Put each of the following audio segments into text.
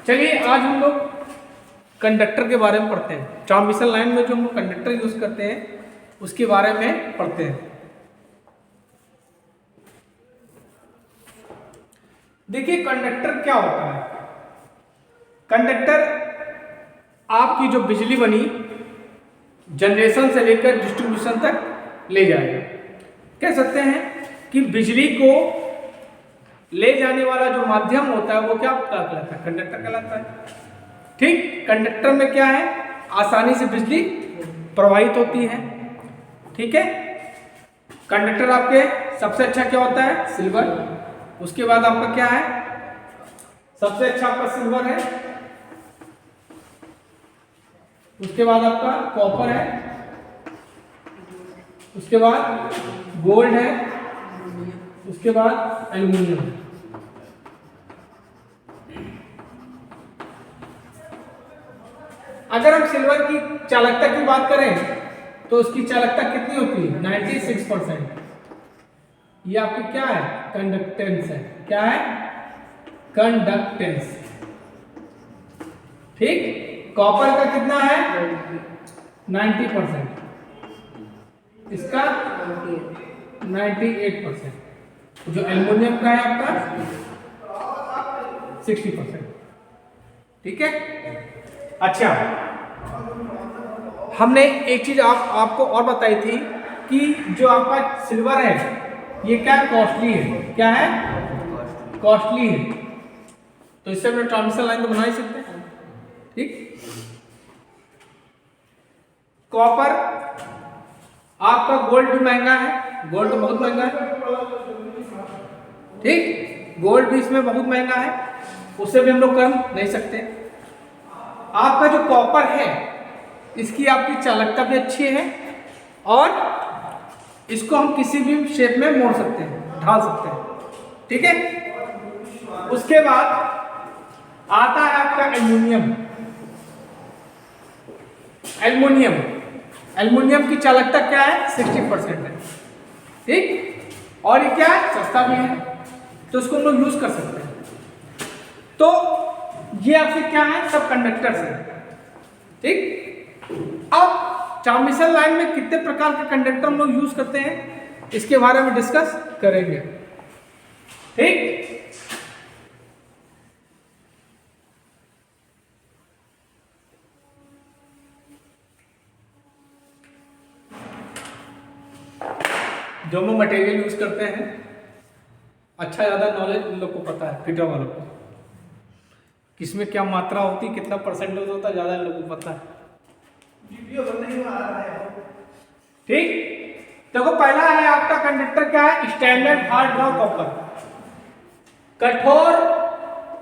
चलिए आज हम लोग कंडक्टर के बारे में पढ़ते हैं। ट्रांसमिशन लाइन में जो हम लोग कंडक्टर यूज करते हैं उसके बारे में पढ़ते हैं। देखिए कंडक्टर क्या होता है। कंडक्टर आपकी जो बिजली बनी जनरेशन से लेकर डिस्ट्रीब्यूशन तक ले जाएगा। कह सकते हैं कि बिजली को ले जाने वाला जो माध्यम होता है वो क्या कहलाता है? कंडक्टर कहलाता है। ठीक, कंडक्टर में क्या है, आसानी से बिजली प्रवाहित होती है। ठीक है, कंडक्टर आपके सबसे अच्छा क्या होता है? सिल्वर। उसके बाद आपका क्या है? सबसे अच्छा आपका सिल्वर है। उसके बाद आपका कॉपर है। उसके बाद गोल्ड है। उसके बाद एल्युमिनियम। अगर हम सिल्वर की चालकता की बात करें तो उसकी चालकता कितनी होती है? 96%। ये आपकी क्या है? कंडक्टेंस है। क्या है? कंडक्टेंस। ठीक, कॉपर का कितना है? 90%। इसका 98%। जो एल्युमिनियम का है आपका 60%। ठीक है। अच्छा, हमने एक चीज आपको और बताई थी कि जो आपका सिल्वर है ये क्या कॉस्टली है। क्या है? कॉस्टली है। तो इससे हम ट्रांसमिशन लाइन तो बना ही सकते हैं। ठीक, कॉपर आपका गोल्ड भी महंगा है। गोल्ड तो बहुत महंगा है। ठीक, गोल्ड भी इसमें बहुत महंगा है, उससे भी हम लोग कर नहीं सकते। आपका जो कॉपर है इसकी आपकी चालकता भी अच्छी है और इसको हम किसी भी शेप में मोड़ सकते हैं, ढाल सकते हैं। ठीक है। उसके बाद आता है आपका एल्युमिनियम। एल्युमिनियम एल्युमिनियम की चालकता क्या है? 60% है। ठीक, और ये क्या है? सस्ता भी है, तो इसको हम लोग यूज कर सकते हैं। तो ये आपके क्या है? सब कंडक्टर्स हैं। ठीक, अब ट्रांसमिशन लाइन में कितने प्रकार के कंडक्टर हम लोग यूज करते हैं इसके बारे में डिस्कस करेंगे। ठीक, जो हम मटेरियल यूज करते हैं अच्छा ज्यादा नॉलेज इन लोग को पता है, फिटर वालों को, किसमें क्या मात्रा होती, कितना परसेंटेज होता है, ज्यादा इन लोगों को पता है। ठीक, देखो पहला है आपका कंडक्टर क्या है? Standard hard draw copper. कठोर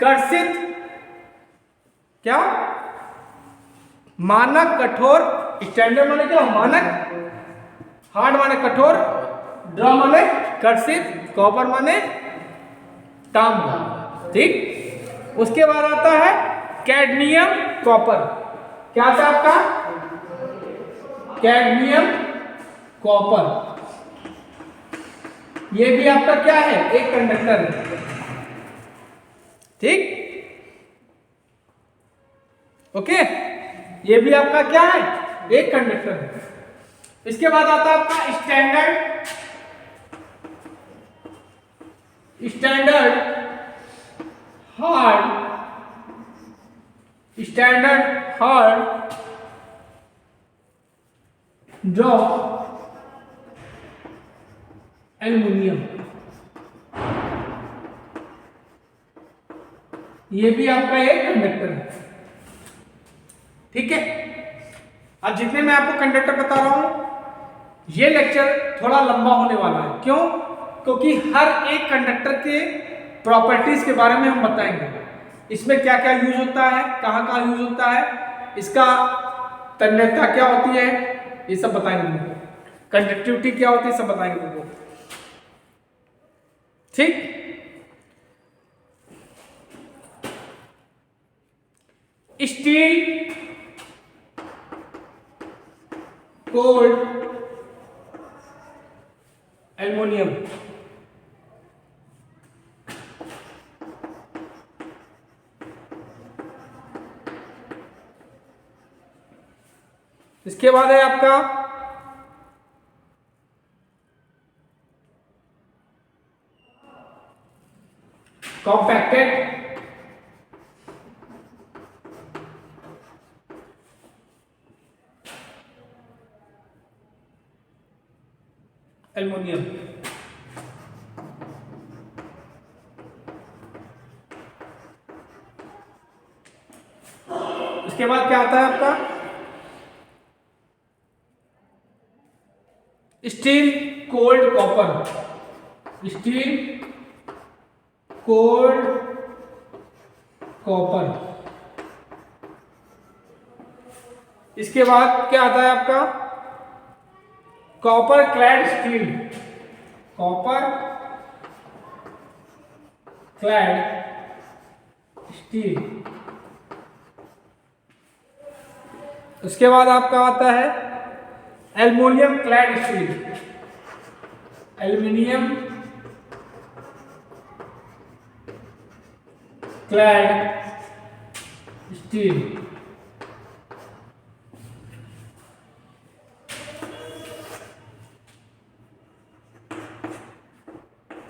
कर्षित क्या? मानक कठोर। स्टैंडर्ड माने क्या? मानक। हार्ड माने कठोर। ड्रॉ माने कर्षित। कॉपर माने तांबा। ठीक, उसके बाद आता है कैडमियम कॉपर। क्या था आपका? Cadmium copper. ये भी आपका क्या है? एक कंडक्टर है। ठीक, ओके, ये भी आपका क्या है? एक कंडक्टर है। इसके बाद आता है आपका स्टैंडर्ड हार्ड ड्रॉ एल्युमिनियम। ये भी आपका एक कंडक्टर है। ठीक है। अब जितने मैं आपको कंडक्टर बता रहा हूं ये लेक्चर थोड़ा लंबा होने वाला है। क्यों? क्योंकि हर एक कंडक्टर के प्रॉपर्टीज के बारे में हम बताएंगे। इसमें क्या क्या यूज होता है, कहां कहां यूज होता है, इसका तन्यता क्या होती है, ये सब बताएंगे तुमको। कंडक्टिविटी क्या होती है, सब बताएंगे तुमको। ठीक, स्टील, कोल्ड, एल्युमिनियम। इसके बाद है आपका कॉम्पैक्टेड एल्युमिनियम। इसके बाद क्या आता है आपका steel cold copper. Steel cold copper. इसके बाद क्या आता है आपका copper clad steel. Copper clad steel. उसके बाद आपका आता है aluminium clad steel. Aluminium clad steel.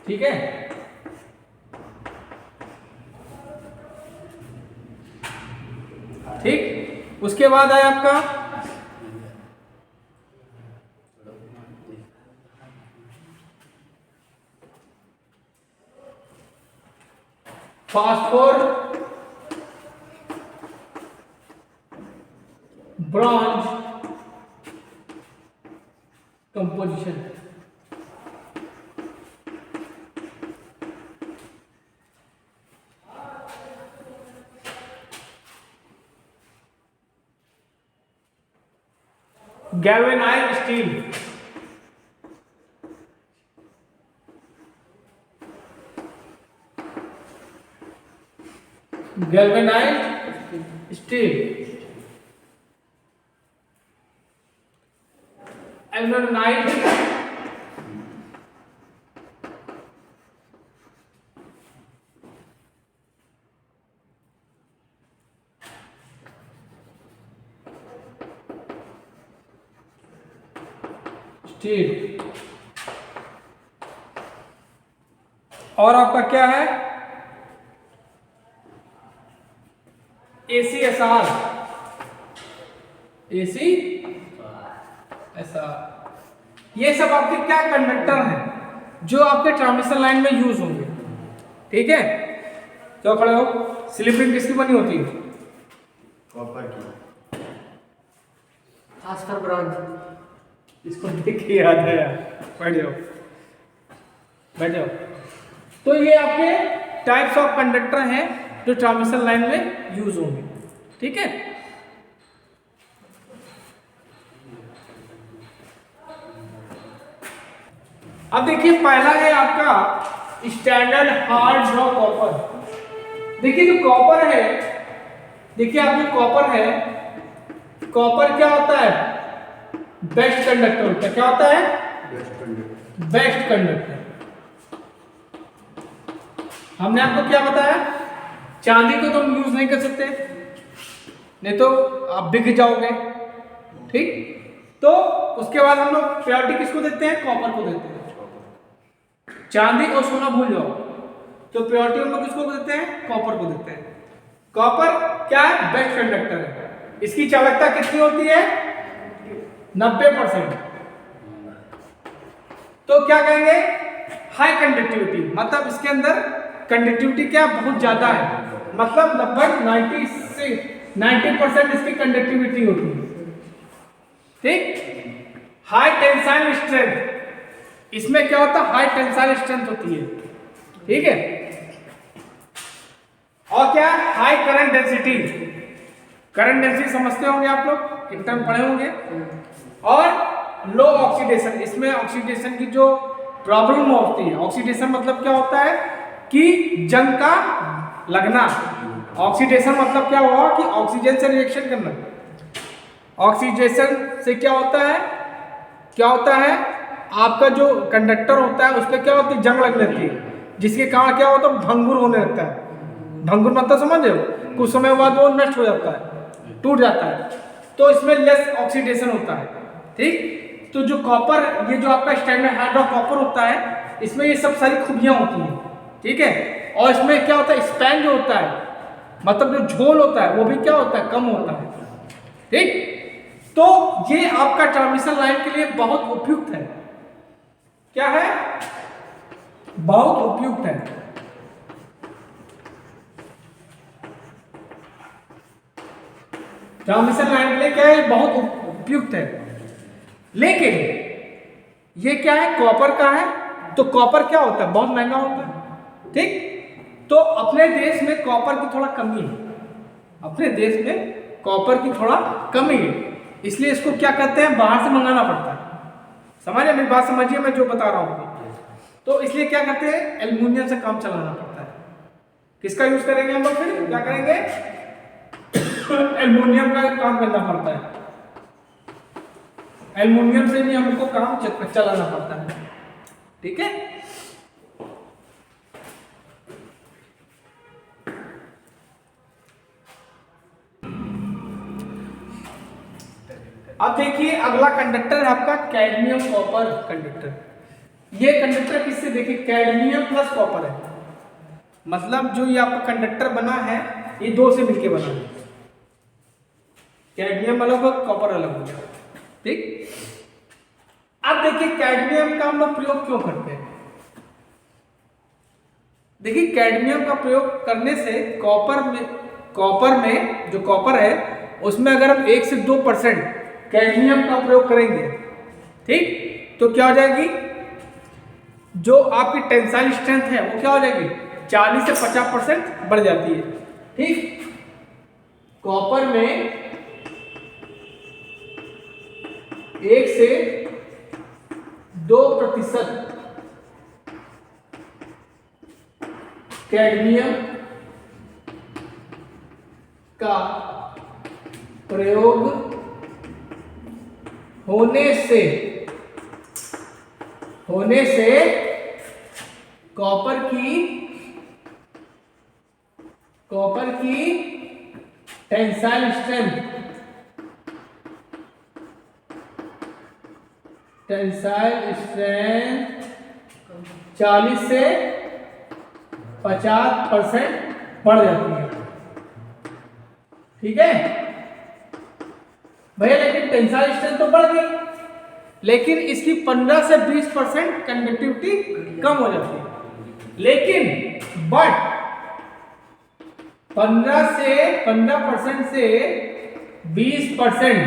ठीक है। ठीक, उसके बाद है आपका phosphor bronze composition. Galvanised steel. Galvanised steel. Aluminised steel. और आपका क्या है ACSR। ये सब आपके क्या कंडक्टर हैं जो आपके ट्रांसमिशन लाइन में यूज होंगे। ठीक है, तो खड़े हो। स्लिपिंग किसकी बनी होती है? कॉपर की। Phosphor bronze. इसको देख के याद है यार। बैठ जाओ, बैठ जाओ। तो ये आपके टाइप्स ऑफ कंडक्टर हैं जो ट्रांसमिशन लाइन में यूज होंगे। ठीक है, अब देखिए पहला है आपका स्टैंडर्ड हार्ड ड्रॉ कॉपर। देखिए जो कॉपर है, देखिए आपके कॉपर है, कॉपर क्या होता है? बेस्ट कंडक्टर होता है। क्या होता है? Best conductor. हमने आपको क्या बताया? चांदी को तो हम यूज नहीं कर सकते, नहीं तो आप बिक जाओगे। ठीक, तो उसके बाद हम लोग प्रायोरिटी किसको देते हैं? कॉपर को देते हैं। चांदी और सोना भूल जाओ, तो प्रायोरिटी हम लोग किसको देते हैं? कॉपर को देते हैं। कॉपर क्या है? बेस्ट कंडक्टर है। इसकी चालकता कितनी होती है? 90%। तो क्या कहेंगे? High conductivity. मतलब इसके अंदर कंडक्टिविटी क्या बहुत ज्यादा है, मतलब लगभग 90% इसकी कंडक्टिविटी होती है। ठीक, हाई टेंसाइल स्ट्रेंथ। इसमें क्या होता है? हाई टेंसाइल स्ट्रेंथ होती है। ठीक है, और क्या? High current density. Current density समझते होंगे आप लोग, एक टर्म पढ़े होंगे। और लो ऑक्सीडेशन। इसमें ऑक्सीडेशन की जो प्रॉब्लम होती है, ऑक्सीडेशन मतलब क्या होता है कि जंग का लगना। ऑक्सीडेशन मतलब क्या हुआ कि ऑक्सीजन से रिएक्शन करना। ऑक्सीडेशन से क्या होता है? क्या होता है? आपका जो कंडक्टर होता है उस पर क्या होती है? जंग लग जाती है, जिसके कारण क्या होता है? भंगुर होने लगता है। भंगुर मतलब समझ रहे हो? कुछ समय बाद वो नष्ट हो जाता है, टूट जाता है। तो इसमें लेस ऑक्सीडेशन होता है। ठीक, तो जो कॉपर, ये जो आपका स्टैंडर्ड हार्ड रॉक कॉपर होता है, इसमें ये सब सारी खूबियां होती हैं। ठीक है, और इसमें क्या होता है, स्पैन जो होता है, मतलब जो झोल होता है वो भी क्या होता है, कम होता है। ठीक, तो ये आपका ट्रांसमिशन लाइन के लिए बहुत उपयुक्त है। क्या है, बहुत उपयुक्त है। ट्रांसमिशन लाइन के लिए क्या है, बहुत उपयुक्त है। लेकिन ये क्या है, कॉपर का है, तो कॉपर क्या होता है, बहुत महंगा होता है। ठीक, तो अपने देश में कॉपर की थोड़ा कमी है, अपने देश में कॉपर की थोड़ा कमी है, इसलिए इसको क्या कहते हैं, बाहर से मंगाना पड़ता है। समझिए मेरी बात, समझिए मैं जो बता रहा हूँ। तो इसलिए क्या करते हैं, एल्युमिनियम से काम चलाना पड़ता है। किसका यूज करेंगे हम लोग, फिर क्या करेंगे, एल्युमिनियम का काम करना पड़ता है। एल्युमिनियम से भी हमको काम चलाना पड़ता है। ठीक है, अब देखिए अगला कंडक्टर है आपका कैडमियम कॉपर कंडक्टर। ये कंडक्टर किससे, देखिए कैडमियम प्लस कॉपर है, मतलब जो ये आपका कंडक्टर बना है ये दो से मिलके बना है। कैडमियम अलग हो, कॉपर अलग हो गया। ठीक, अब देखिए कैडमियम का हम लोग प्रयोग क्यों करते हैं। देखिए कैडमियम का प्रयोग करने से कॉपर में जो कॉपर है उसमें अगर हम 1 से 2% कैडमियम का प्रयोग करेंगे, ठीक, तो क्या हो जाएगी, जो आपकी टेंसाइल स्ट्रेंथ है वो क्या हो जाएगी, 40 से 50% बढ़ जाती है। ठीक, कॉपर में 1 से 2% कैडमियम का प्रयोग होने से कॉपर की टेंसाइल स्ट्रेंथ 40 से 50% बढ़ जाती है। ठीक है भैया, लेकिन टेंसाइल स्ट्रेंथ तो बढ़ गई, लेकिन इसकी 15 से 20% कंडक्टिविटी कम हो जाती है। लेकिन बट 15% से 20%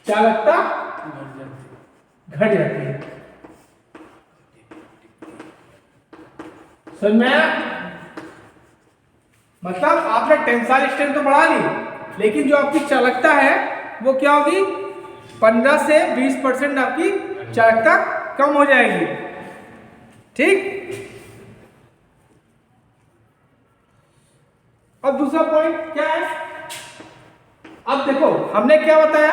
चालकता घट जाती है। समझ में आया? मतलब आपने टेंसाइल स्ट्रेंथ तो बढ़ा ली, लेकिन जो आपकी चालकता है वो क्या होगी, 15 से 20% आपकी चालकता कम हो जाएगी। ठीक, अब दूसरा पॉइंट क्या है, अब देखो हमने क्या बताया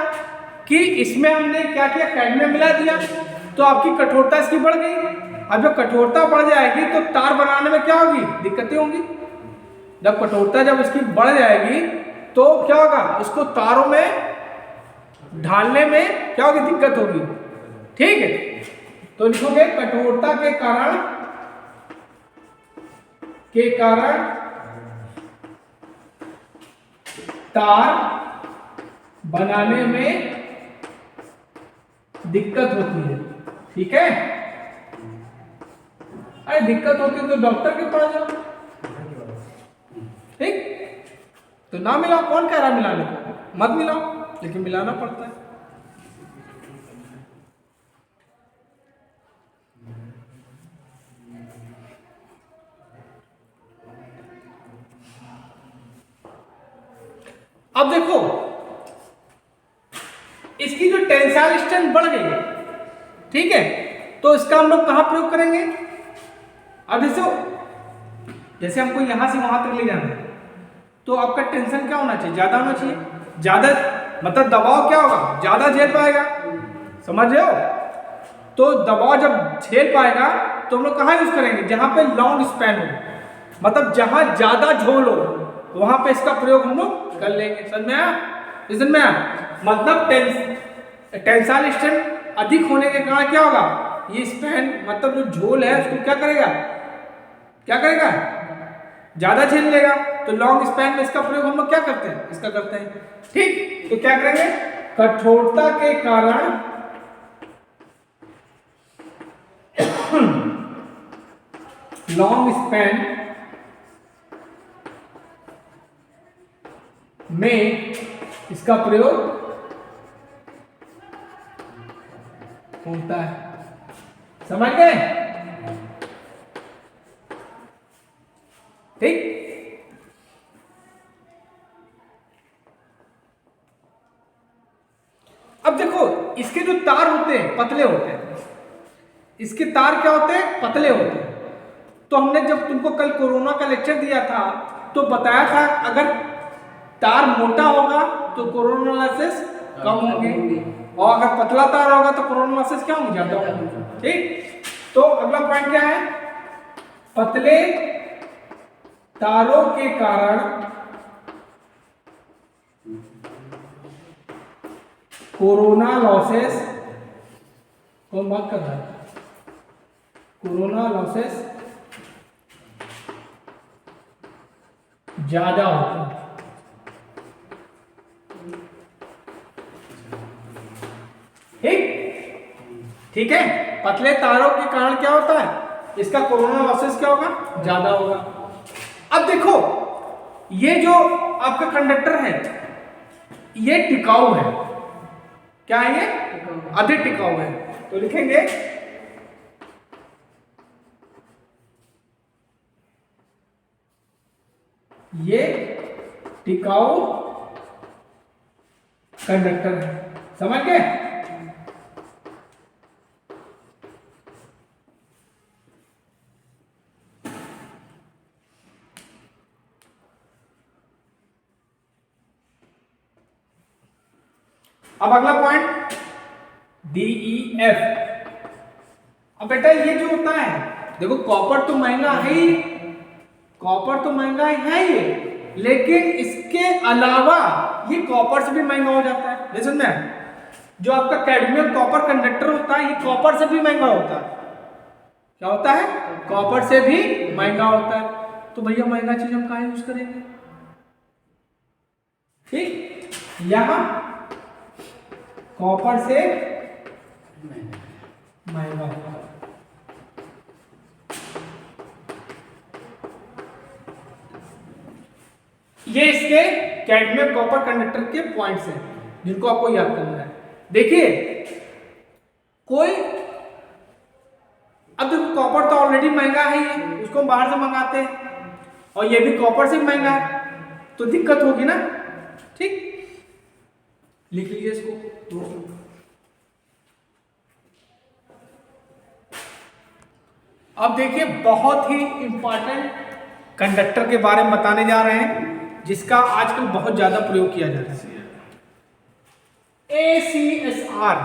कि इसमें हमने क्या किया, कैडमियम मिला दिया तो आपकी कठोरता इसकी बढ़ गई। अब जब कठोरता बढ़ जाएगी तो तार बनाने में क्या होगी, दिक्कतें होंगी। जब कठोरता जब इसकी बढ़ जाएगी तो क्या होगा, उसको तारों में ढालने में क्या होगी, दिक्कत होगी। ठीक है, तो लिखोगे कठोरता के कारण तार बनाने में दिक्कत होती है। ठीक है, अरे दिक्कत होती है तो डॉक्टर के पास जाओ। ठीक, तो ना मिलाओ, कौन कह रहा मिलाने को, मत मिलाओ, लेकिन मिलाना पड़ता है। अब देखो इसकी जो टेंसाइल स्ट्रेंथ बढ़ गई है, ठीक है, तो इसका हम लोग कहां प्रयोग करेंगे। अब जैसे हमको यहां से वहां तक ले जाना है तो आपका टेंशन क्या होना चाहिए, ज्यादा होना चाहिए। ज्यादा मतलब दबाव क्या होगा, ज्यादा झेल पाएगा, समझ रहे हो। तो दबाव जब झेल पाएगा तो हम लोग कहां यूज करेंगे, जहां पे लॉन्ग स्पैन हो, मतलब जहां ज्यादा झोल हो वहां पे इसका प्रयोग हम लोग कर लेंगे। समझ में आया? रीजन में मतलब टेंसाइल स्ट्रेंथ अधिक होने के कारण क्या होगा, ये स्पैन मतलब जो झोल है उसको क्या करेगा, ज्यादा झेल लेगा। तो लॉन्ग स्पैन में इसका प्रयोग हम लोग क्या करते हैं, इसका करते हैं। ठीक, तो क्या करेंगे, कठोरता के कारण लॉन्ग स्पैन में इसका प्रयोग होता है। समझ गए? ठीक, अब देखो इसके जो तार होते हैं पतले होते हैं, इसके तार क्या होते हैं, पतले होते हैं। तो हमने जब तुमको कल कोरोना का लेक्चर दिया था तो बताया था अगर तार मोटा होगा तो कोरोना लॉसेस कम होंगे, और अगर पतला तार होगा तो कोरोना लॉसेस क्या होंगे, ज्यादा होंगे। ठीक, तो अगला पॉइंट क्या है, पतले तारों के कारण कोरोना लॉसेस, कौन बात कर रहा है, कोरोना लॉसेस ज्यादा होता है। ठीक है, पतले तारों के कारण क्या होता है, इसका कोरोना लॉसेस क्या होगा, ज्यादा होगा। अब देखो ये जो आपका कंडक्टर है ये टिकाऊ है, क्या है ये, अधिक टिकाऊ है। तो लिखेंगे ये टिकाऊ कंडक्टर है। समझ गए? अब अगला पॉइंट DEF। अब बेटा ये जो होता है, देखो कॉपर तो महंगा है ही, कॉपर तो महंगा है ही, लेकिन इसके अलावा ये कॉपर से भी महंगा हो जाता है। लिसन में, जो आपका कैडमियम कॉपर कंडक्टर होता है ये कॉपर से भी महंगा होता है। क्या होता है, कॉपर से भी महंगा होता है। तो भैया महंगा चीज हम कहाँ यूज करेंगे, ठीक, यहां कॉपर से महंगा होगा। ये इसके कैडमियम कॉपर कंडक्टर के पॉइंट्स हैं जिनको आपको याद करना है। देखिए कोई, अब देखो कॉपर तो ऑलरेडी महंगा है ही, उसको हम बाहर से मंगाते हैं, और ये भी कॉपर से महंगा है, तो दिक्कत होगी ना। ठीक, लिख लीजिए इसको। अब देखिए बहुत ही इंपॉर्टेंट कंडक्टर के बारे में बताने जा रहे हैं जिसका आजकल बहुत ज्यादा प्रयोग किया जाता है। ACSR,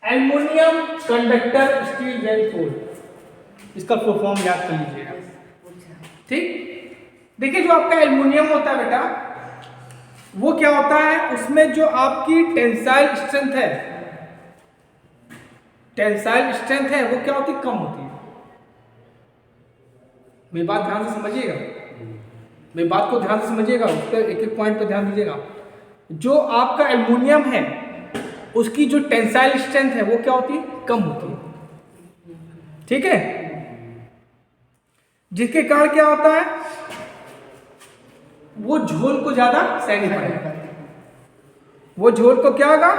aluminium conductor steel reinforced, इसका फुल फॉर्म याद कर लीजिएगा। ठीक, देखिए जो आपका एल्युमिनियम होता है बेटा, वो क्या होता है, उसमें जो आपकी टेंसाइल स्ट्रेंथ है, टेंसाइल स्ट्रेंथ है वो क्या होती है, कम होती है। मेरी बात ध्यान से समझिएगा, मेरी बात को ध्यान से समझिएगा, उस पर एक एक पॉइंट पर ध्यान दीजिएगा। जो आपका एल्युमिनियम है उसकी जो टेंसाइल स्ट्रेंथ है वो क्या होती है, कम होती है। ठीक है, जिसके कारण क्या होता है, वो झोल को ज्यादा सह नहीं पाएगा, वो झोल को क्या होगा,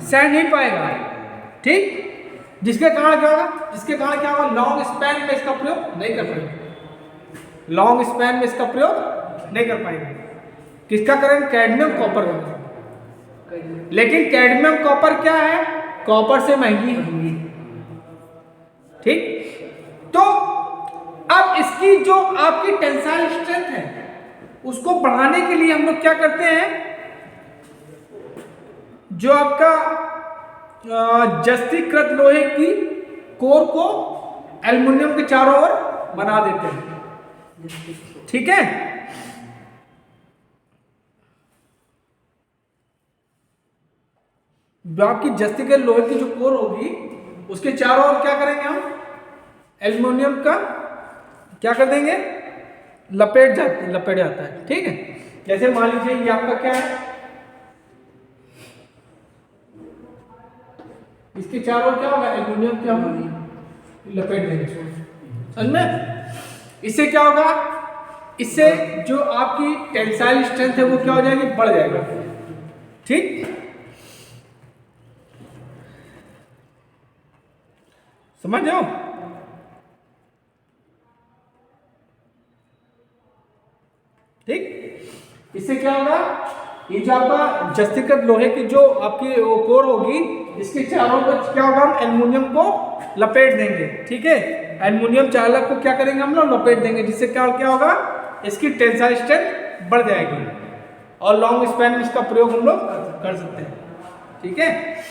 सह नहीं पाएगा। ठीक, जिसके कारण क्या होगा, जिसके कारण क्या होगा, लॉन्ग स्पैन में इसका प्रयोग नहीं कर पाएंगे, लॉन्ग स्पैन में इसका प्रयोग नहीं कर पाएंगे। किसका करेंगे, कैडमियम कॉपर का। लेकिन कैडमियम कॉपर क्या है, कॉपर से महंगी है। ठीक, तो अब इसकी जो आपकी टेंसाइल स्ट्रेंथ है उसको बढ़ाने के लिए हम लोग क्या करते हैं, जो आपका जस्तीकृत लोहे की कोर को एल्युमिनियम के चारों ओर बना देते हैं। ठीक है, जो आपकी जस्टिकल लोहे की जो कोर होगी उसके चारों ओर क्या करेंगे हम, एल्युमिनियम का क्या कर देंगे, लपेट जाता है। ठीक है, जैसे मान लीजिए ये आपका क्या है, इसके चारों ओर क्या होगा, एल्युमिनियम क्या होगा, लपेट देंगे। समझ में? इससे क्या होगा, इससे जो आपकी टेंसाइल स्ट्रेंथ है वो क्या हो जाएगी, बढ़ जाएगा। ठीक, समझ जाओ। ठीक, इससे क्या होगा, ये जो आपका जस्टिकल लोहे की जो आपकी कोर होगी इसके चारों पर क्या होगा, हम एल्युमिनियम को लपेट देंगे। ठीक है, एल्युमिनियम चालक को क्या करेंगे, हम लोग लपेट देंगे, जिससे क्या क्या होगा, इसकी टेंसाइल स्ट्रेंथ बढ़ जाएगी और लॉन्ग स्पैन में इसका प्रयोग हम लोग कर सकते हैं। ठीक है,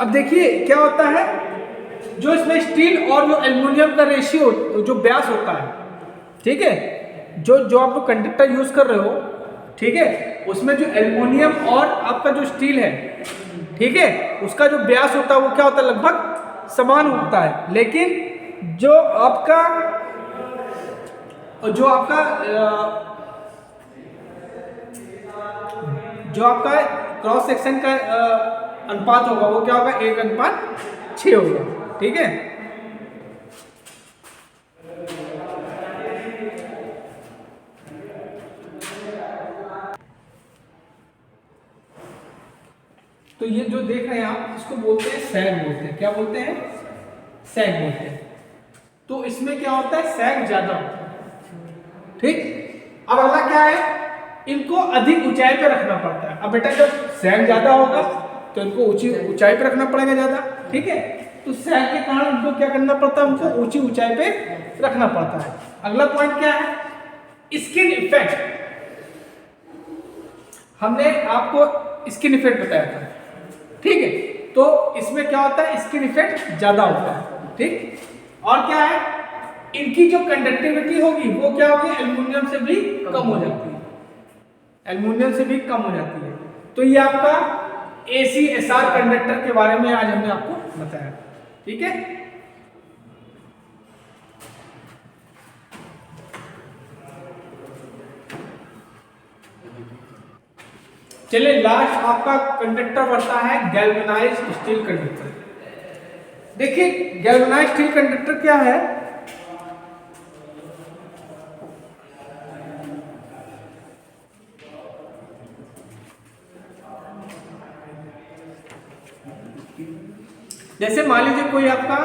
अब देखिए क्या होता है, जो इसमें स्टील और जो एल्युमिनियम का रेशियो जो व्यास होता है, ठीक है, जो आप लोग कंडक्टर यूज कर रहे हो, ठीक है, उसमें जो एल्युमिनियम और आपका जो स्टील है, ठीक है, उसका जो व्यास होता है वो क्या होता है, लगभग समान होता है। लेकिन जो आपका क्रॉस सेक्शन का अनुपात होगा वो क्या होगा, 1:6 होगा। ठीक है, तो ये जो देख रहे हैं आप, इसको बोलते हैं सैग बोलते हैं। क्या बोलते हैं, सैग बोलते हैं। तो इसमें क्या होता है, सैग ज्यादा होता है। ठीक, अब अगला क्या है, इनको अधिक ऊंचाई पे रखना पड़ता है। अब बेटा जब सैग ज्यादा होगा तो इनको ऊंचाई पे रखना पड़ेगा ज्यादा। ठीक है, तो सैग के कारण उनको क्या करना पड़ता है, उनको ऊंची ऊंचाई पे रखना पड़ता है। अगला पॉइंट क्या है, स्किन इफेक्ट। हमने आपको स्किन इफेक्ट बताया था। ठीक है, तो इसमें क्या होता है, स्किन इफेक्ट ज्यादा होता है। ठीक, और क्या है, इनकी जो कंडक्टिविटी होगी वो क्या होगी, एल्युमिनियम से भी कम हो जाती है, एल्युमिनियम से भी कम हो जाती है। तो ये आपका ACSR कंडक्टर के बारे में आज हमने आपको बताया। ठीक है, चलिए लास्ट आपका कंडक्टर बढ़ता है गैल्वेनाइज्ड स्टील कंडक्टर। देखिए गैल्वेनाइज्ड स्टील कंडक्टर क्या है, जैसे मान लीजिए कोई आपका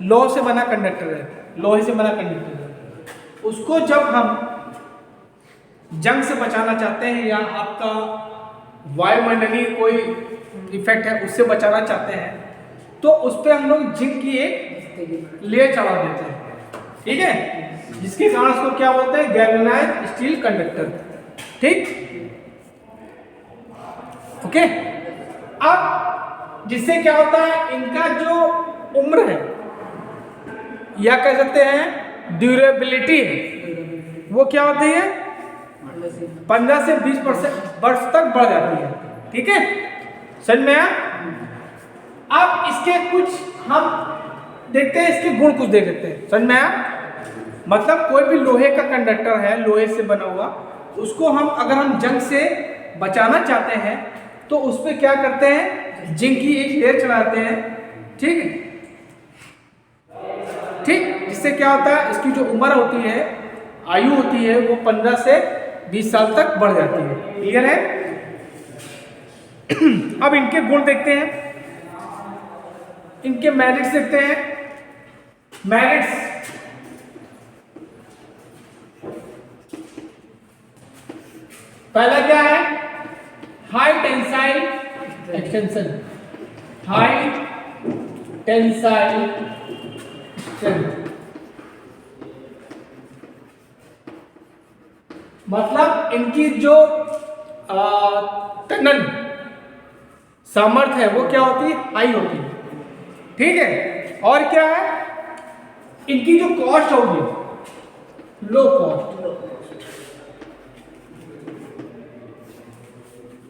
लोहे से बना कंडक्टर है, लोहे से बना कंडक्टर है, उसको जब हम जंग से बचाना चाहते हैं या आपका वायुमंडलीय कोई इफेक्ट है उससे बचाना चाहते हैं, तो उस पर हम लोग जिंक की एक लेयर चढ़ा देते हैं। ठीक है, जिसके कारण उसको क्या बोलते हैं, गैल्वेनाइज्ड स्टील कंडक्टर। ठीक, ओके। अब जिससे क्या होता है, इनका जो उम्र है या कह सकते हैं ड्यूरेबिलिटी है, वो क्या होती है, 15 से 20% वर्ष तक बढ़ जाती है। ठीक है, समझ में आया? अब इसके कुछ हम देखते हैं, इसके गुण कुछ देख लेते हैं। समझ में आया? मतलब कोई भी लोहे का कंडक्टर है, लोहे से बना हुआ, उसको हम अगर हम जंग से बचाना चाहते हैं तो उस पर क्या करते हैं, जिंक की एक लेयर चढ़ाते हैं। ठीक है, ठीक, जिससे क्या होता है, इसकी जो उम्र होती है, आयु होती है, वो 15 से 20 साल तक बढ़ जाती है। क्लियर है? अब इनके गुण देखते हैं, इनके मेरिट्स देखते हैं। मेरिट्स, पहला क्या है, high tensile extension, high tensile strength. मतलब इनकी जो टनन सामर्थ्य है वो क्या होती है, हाई होती है। ठीक है, और क्या है, इनकी जो कॉस्ट होगी लो कॉस्ट,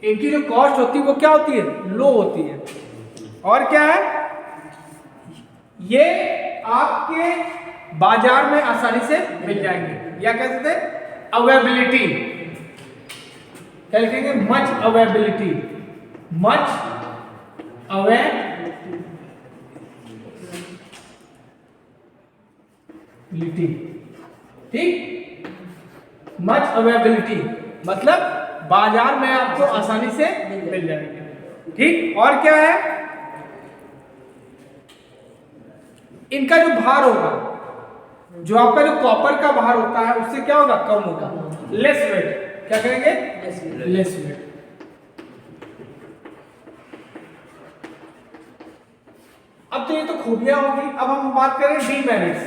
इनकी जो कॉस्ट होती है वो क्या होती है, लो होती है। और क्या है, ये आपके बाजार में आसानी से मिल जाएंगे, या कह सकते हैं अवेलेबिलिटी, क्या लिखेंगे, मच अवेलेबिलिटी, मच अवेलेबिलिटी। ठीक, मच अवेलेबिलिटी मतलब बाजार में आपको आसानी से मिल जाएंगे। ठीक, और क्या है, इनका जो भार होगा, जो आपका जो कॉपर का भार होता है उससे क्या होगा, कम होगा, लेस वेट। क्या करेंगे, लेस वेट। अब तो ये तो खूबियां होगी। अब हम बात करें डीमेरिट्स।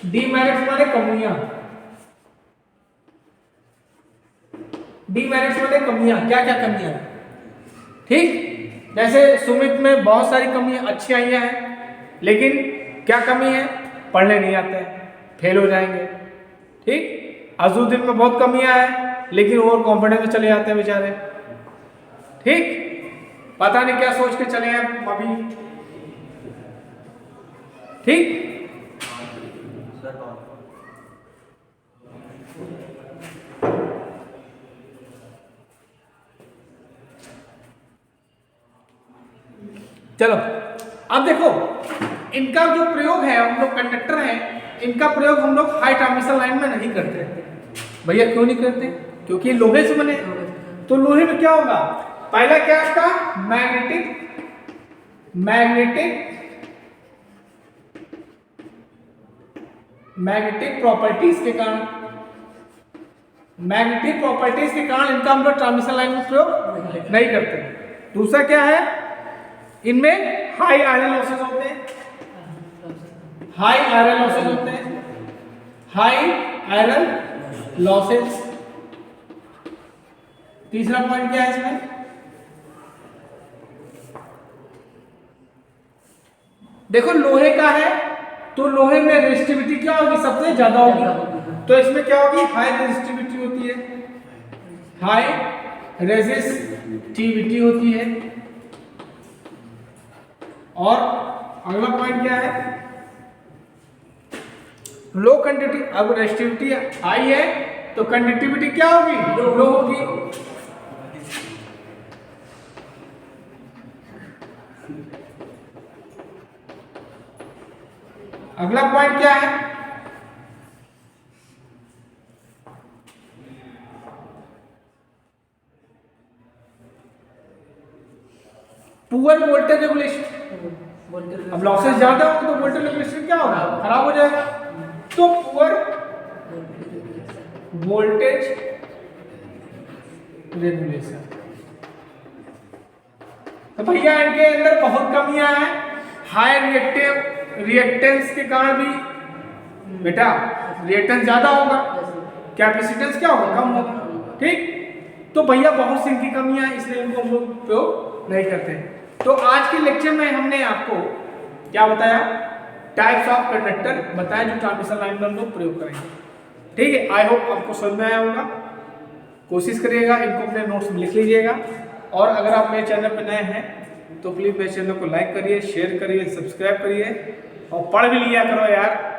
डीमेरिट्स माने कमियां। डीमेरिट्स माने कमियां, क्या क्या कमियां। ठीक, जैसे सुमित में बहुत सारी कमियां अच्छी आई हैं, लेकिन क्या कमी है, पढ़ने नहीं आते हैं, फेल हो जाएंगे। ठीक, अज़ुद्दीन में बहुत कमियां हैं, लेकिन ओवर कॉन्फिडेंस में चले जाते हैं बेचारे। ठीक, पता नहीं क्या सोच के चले हैं अभी। ठीक, चलो अब देखो, इनका जो प्रयोग है, हम लोग कंडक्टर हैं, इनका प्रयोग हम लोग हाई ट्रांसमिशन लाइन में नहीं करते। भैया क्यों नहीं करते, क्योंकि लोहे से बने। तो लोहे में क्या होगा, पहला क्या आपका मैग्नेटिक, मैग्नेटिक प्रॉपर्टीज के कारण, मैग्नेटिक प्रॉपर्टीज के कारण इनका हम लोग ट्रांसमिशन लाइन में प्रयोग नहीं करते। दूसरा क्या है, इनमें हाई आयरन लॉसेस होते हैं, हाई आयरन लॉसेस होते हैं, हाई आयरन लॉसेस। तीसरा पॉइंट क्या है इसमें, देखो लोहे का है तो लोहे में रेजिस्टिविटी क्या होगी, सबसे ज्यादा होगी। तो इसमें क्या होगी, हाई रेजिस्टिविटी होती है, हाई रेजिस्टिविटी होती है। और अगला पॉइंट क्या है, लो कंडक्टिविटी। अब रेजिस्टिविटी हाई है तो कंडक्टिविटी क्या होगी, लो होगी। अगला पॉइंट क्या है, पुअर वोल्टेज रेगुलेशन। अब लॉसेस ज्यादा होगा तो वोल्टेज रेगुलेशन क्या होगा, खराब हो जाएगा। तो पुअर वोल्टेज रेगुलेशन, तो भैया इनके अंदर बहुत कमियां हैं। हाई रिएक्टेंस के कारण भी बेटा रिएक्टेंस ज्यादा होगा, कैपेसिटेंस क्या होगा, कम होगा। ठीक, तो भैया बहुत सी इनकी कमियां हैं, इसलिए इनको हम लोग उपयोग नहीं करते। तो आज के लेक्चर में हमने आपको क्या बताया, टाइप्स ऑफ कंडक्टर बताया जो ट्रांसमिशन लाइन में हम लोग प्रयोग करेंगे। ठीक है, आई होप आपको समझ में आया होगा। कोशिश करिएगा, इनको अपने नोट्स में लिख लीजिएगा। और अगर आप मेरे चैनल पर नए हैं तो प्लीज़ मेरे चैनल को लाइक करिए, शेयर करिए, सब्सक्राइब करिए और पढ़ भी लिया करो यार।